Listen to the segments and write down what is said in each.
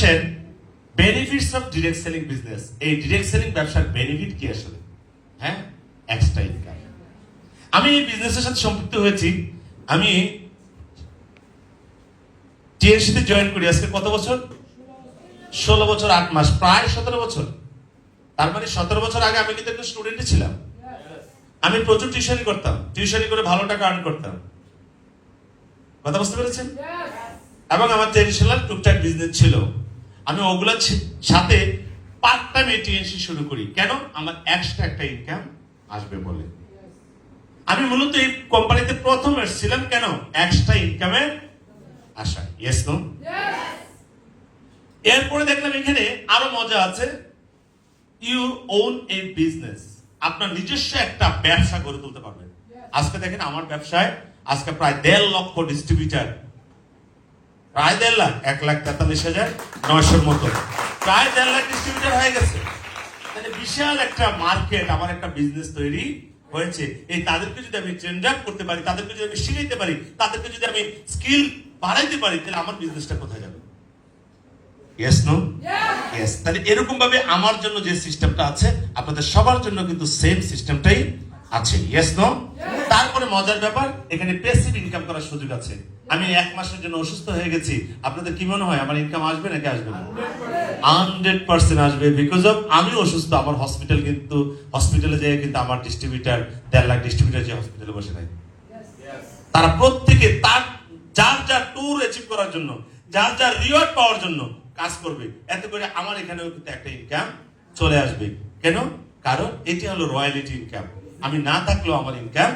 আসেন benefits of direct selling business. এই direct selling ব্যবসার বেনিফিট কি আসলে? হ্যাঁ, এক্সট্রা ইনকাম। আমি এই বিজনেসের সাথে সম্পৃক্ত হয়েছি। আমি টিএনসিতে জয়েন করি আজকে কত বছর? 16 বছর 8 মাস, প্রায় 17 বছর। তার মানে 17 বছর আগে আমি কিন্তু একটা স্টুডেন্টই ছিলাম। আমি প্রচুর টিউশনি করতাম, টিউশনি করে ভালো টাকা আর্ন করতাম। কথা বুঝতে পেরেছেন? এবং আমার ট্রেডিশনাল টুকটাক বিজনেস ছিল। আমি ওগুলোর সাথে পার্ট টাইম টিএনসি শুরু করি। কেন? আমার এক্সট্রা একটা ইনকাম আসবে বলে। আমি মূলত এই কোম্পানিতে প্রথম এসেছিলাম কেন? এক্সট্রা ইনকামের আশা। Yes no? এরপরে দেখলাম এখানে আরো মজা আছে। ইউ ওন এ বিজনেস, আপনার নিজস্ব একটা ব্যবসা গড়ে তুলতে পারবেন। আজকে দেখেন আমার ব্যবসায় আজকে প্রায় 1.5 লক্ষ ডিস্ট্রিবিউটার, প্রায় 1.5 লাখ, 1,43,900 মতো, প্রায় 1.5 লাখ ডিস্ট্রিবিউটার হয়ে গেছে। মানে বিশাল একটা মার্কেট, আমার একটা বিজনেস তৈরি হয়েছে। এই তাদেরকে যদি আমি ট্রেন্ড আপ করতে পারি, তাদেরকে যদি আমি শিখাইতে পারি, তাদেরকে যদি আমি স্কিল বাড়াইতে পারি, তাহলে আমার বিজনেসটা কোথায় যাবে? Yes no? ইয়েস। তাহলে এরকম ভাবে আমার জন্য যে সিস্টেমটা আছে, আপনাদের সবার জন্য কিন্তু সেম সিস্টেমটাই আছে। Yes no? তারপরে মজার ব্যাপার, এখানে প্যাসিভ ইনকাম করার সুযোগ আছে। আমি 1 মাসের জন্য অসুস্থ হয়ে গেছি, আপনাদের কি মনে হয় আমার ইনকাম আসবে নাকি আসবে না? 100% আসবে। বিকজ অফ আমি অসুস্থ, আমার হসপিটাল কিন্তু হসপিটালে যেয়ে কিন্তু আমার ডিস্ট্রিবিউটার 1.5 লাখ ডিস্ট্রিবিউটার যে হসপিটালে বসে নাই, তারা প্রত্যেকে তার যার যার ট্যুর অ্যাচিভ করার জন্য, যার যার রিওয়ার্ড পাওয়ার জন্য কাজ করবে। এতে করে আমার এখানেও কিন্তু একটা ইনকাম চলে আসবে। কেন? কারণ এটি হলো রয়্যালিটি ইনকাম। আমি না থাকলেও আমার ইনকাম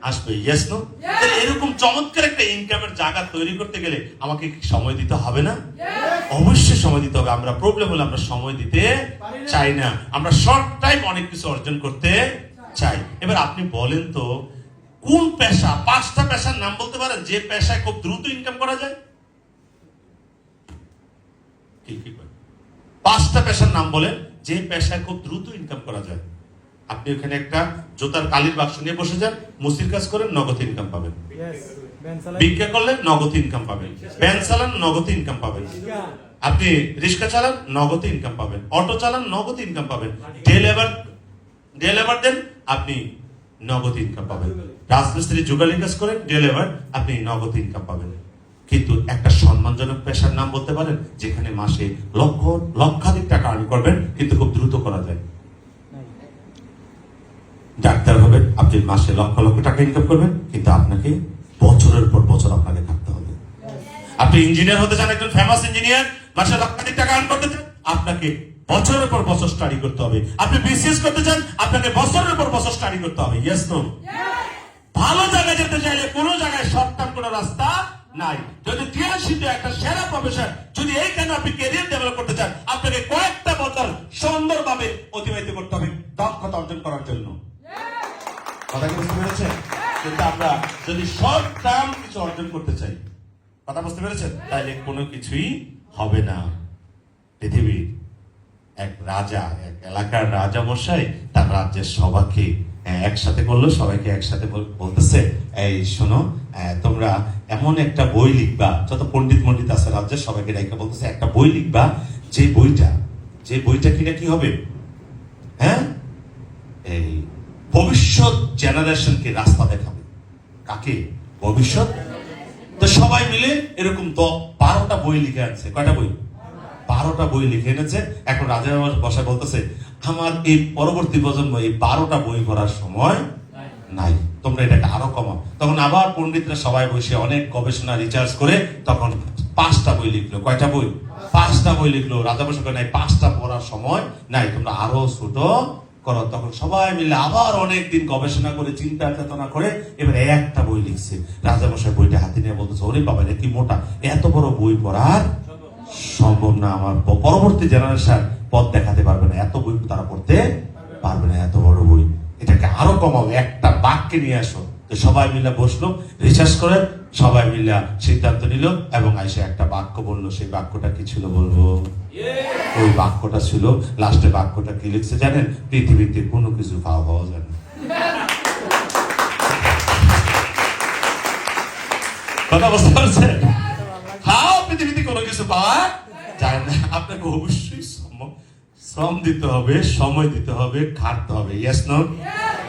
আসবে। Yes no? এরকম চমৎকার একটা ইনকামের জায়গা তৈরি করতে গেলে আমাকে কি সময় দিতে হবে না? অবশ্যই সময় দিতে হবে। আমরা প্রবলেম হলো আমরা সময় দিতে চাই না, আমরা শর্ট টাইম অনেক কিছু অর্জন করতে চাই। এবার আপনি বলেন তো, কোন পেশা, 5টা পেশার নাম বলতে পারেন যে পেশায় খুব দ্রুত ইনকাম করা যায়? 5টা পেশার নাম বলেন যে পেশায় খুব দ্রুত ইনকাম করা যায়। আপনি ওখানে একটা জুতার কালির বাক্স নিয়ে বসে যান, মুসির কাজ করেন, নগদ ইনকাম পাবেন। ভিক্ষা করলেন, নগদ ইনকাম পাবেন। ভ্যান চালান, নগদ ইনকাম পাবেন। আপনি রিক্সা চালান, নগদ ইনকাম পাবেন। অটো চালান, নগদ ইনকাম পাবেন। ডেলিভার দেন, আপনি নগদ ইনকাম পাবেন। রাজমিস্ত্রি যুগালি কাজ করেন, ডেলিভার, আপনি নগদ ইনকাম পাবেন। কিন্তু একটা সম্মানজনক পেশার নাম বলতে পারেন যেখানে মাসে লক্ষাধিক টাকা আর্ন করবেন, কিন্তু খুব দ্রুত করা যায়? ডাক্তার হবেন, আপনি মাসে লক্ষ লক্ষ টাকা ইনকাম করবেন, কিন্তু আপনাকে বছরের পর বছর আপনাকে থাকতে হবে। আপনি ইঞ্জিনিয়ার হতে চান, একজন ফেমাস ইঞ্জিনিয়ার, মাসে লক্ষাধিক টাকা আর্ন করতে চান, আপনাকে বছরের পর বছর স্টাডি করতে হবে। আপনি বিসিএস করতে চান, আপনাকে বছরের পর বছর স্টাডি করতে হবে। Yes no? ভালো জায়গায় যেতে চাইলে কোনো জায়গায় শর্ট টার্ম কোনো রাস্তা নাই। যদি টিএনসিতে একটা সেরা প্রফেশন, যদি এইখানে আপনি ক্যারিয়ার ডেভেলপ করতে চান, আপনাকে কয়েকটা বছর সুন্দরভাবে অতিবাহিত করতে হবে দক্ষতা অর্জন করার জন্য। কথা কি বুঝতে পেরেছেন? কিন্তু আমরা যদি শর্ট টার্ম কিছু অর্জন করতে চাই, কথা বুঝতে পেরেছেন, তাহলে কোনো কিছুই হবে না। পৃথিবীর এক রাজা, এক এলাকার রাজা মশাই তার রাজ্যের সবাইকে একসাথে করলো, সবাইকে একসাথে বলতেছে, এই শোনো, তোমরা এমন একটা বই লিখবা, যত পণ্ডিত আছে রাজ্যের সবাইকে ডাইকা বলতেছে, একটা বই লিখবা, যে বইটা কিনা কি হবে, হ্যাঁ, এই ভবিষ্যৎ জেনারেশনকে রাস্তা দেখাবে। কাকে? ভবিষ্যৎ। তো সবাই মিলে এরকম 12টা বই লিখে আনছে। কয়টা বই? 12টা বই লিখে এনেছে। এখন রাজা বসা বলতেছে, আমার এই পরবর্তী প্রজন্ম এই 12টা বই পড়ার সময় নাই, তোমরা এটাকে আরো কমাও। তখন আবার পণ্ডিতরা সবাই বসে অনেক গবেষণা রিসার্চ করে তখন 5টা বই লিখলো। কয়টা বই? 5টা বই লিখলো। রাজা বসে নাই, 5টা পড়ার সময় নাই, তোমরা আরো ছোট করো। তখন সবাই মিলে আবার অনেকদিন গবেষণা করে চিন্তা চেতনা করে এবার একটা বই লিখছে। রাজা মশাই বইটা হাতে নিয়ে বলতেছে, ওরে বাবা, এটা কি মোটা, এত বড় বই পড়ার সম্ভব না, আমার পরবর্তী জেনারেশন পথ দেখাতে পারবে না, এত বই তারা পড়তে পারবে না, এত বড় বই, এটাকে আরো কমাও, একটা বাক্যে নিয়ে আসো। তো সবাই মিলে বসলো, রিসার্চ করে সবাই মিলে সিদ্ধান্ত নিল এবং আইসে একটা বাক্য বললো। সেই বাক্যটা কি ছিল বলবো? ওই বাক্যটা ছিল, লাস্টে বাক্যটা কি লিখছে জানেন? পৃথিবীতে কোনো কিছু পাওয়া যায় না। কথা বুঝতে পারছেন? পৃথিবীতে কোনো কিছু পাওয়া যায় না। আপনাকে অবশ্যই শ্রম দিতে হবে, সময় দিতে হবে, খাটতে হবে। Yes no?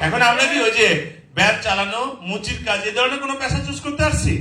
এখন আমরা কি ওই যে ব্যাট চালানো, মুচির কাজ, এই ধরনের কোনো পেশা চুজ করতে পারছি?